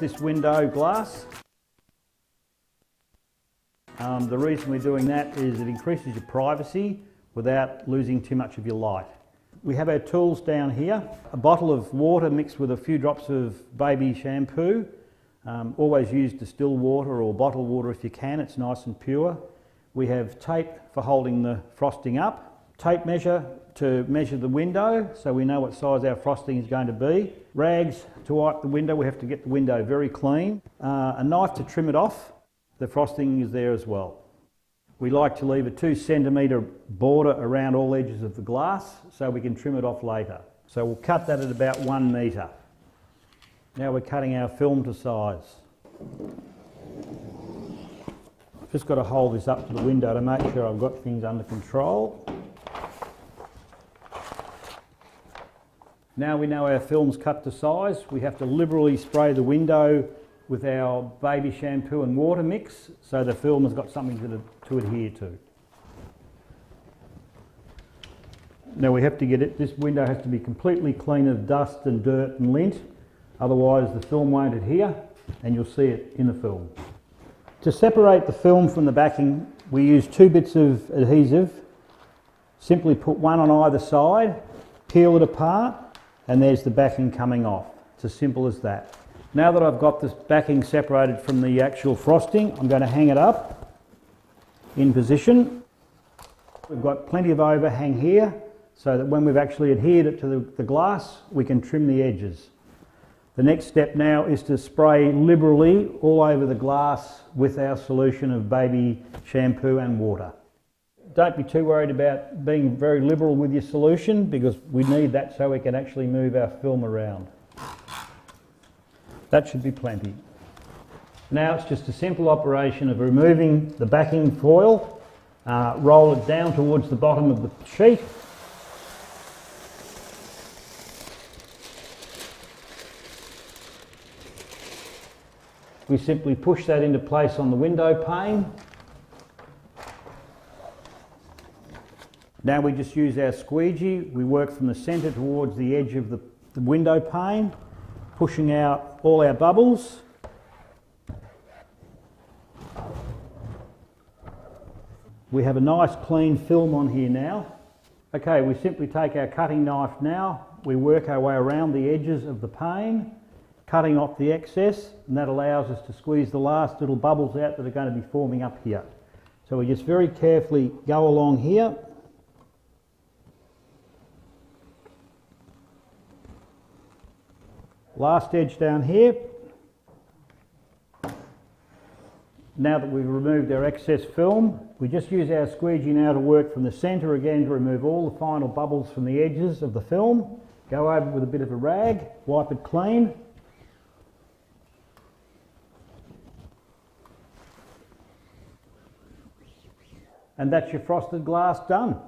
this window glass. The reason we're doing that is it increases your privacy without losing too much of your light. We have our tools down here. A bottle of water mixed with a few drops of baby shampoo. Always use distilled water or bottled water if you can, it's nice and pure. We have tape for holding the frosting up. Tape measure to measure the window so we know what size our frosting is going to be. Rags to wipe the window, we have to get the window very clean. A knife to trim it off. The frosting is there as well. We like to leave a 2 centimetre border around all edges of the glass so we can trim it off later. So we'll cut that at about 1 metre. Now we're cutting our film to size. Just got to hold this up to the window to make sure I've got things under control. Now we know our film's cut to size, we have to liberally spray the window with our baby shampoo and water mix so the film has got something to adhere to. Now we have to get it, this window has to be completely clean of dust and dirt and lint, otherwise the film won't adhere and you'll see it in the film. To separate the film from the backing, we use 2 bits of adhesive. Simply put one on either side, peel it apart, and there's the backing coming off. It's as simple as that. Now that I've got this backing separated from the actual frosting, I'm going to hang it up in position. We've got plenty of overhang here so that when we've actually adhered it to the glass, we can trim the edges. The next step now is to spray liberally all over the glass with our solution of baby shampoo and water. Don't be too worried about being very liberal with your solution because we need that so we can actually move our film around. That should be plenty. Now it's just a simple operation of removing the backing foil, roll it down towards the bottom of the sheet. We simply push that into place on the window pane. Now we just use our squeegee. We work from the centre towards the edge of the window pane, pushing out all our bubbles. We have a nice clean film on here now. Okay, we simply take our cutting knife now, we work our way around the edges of the pane, cutting off the excess, and that allows us to squeeze the last little bubbles out that are going to be forming up here. So we just very carefully go along here. Last edge down here. Now that we've removed our excess film, we just use our squeegee now to work from the centre again to remove all the final bubbles from the edges of the film. Go over with a bit of a rag, wipe it clean. And that's your frosted glass done.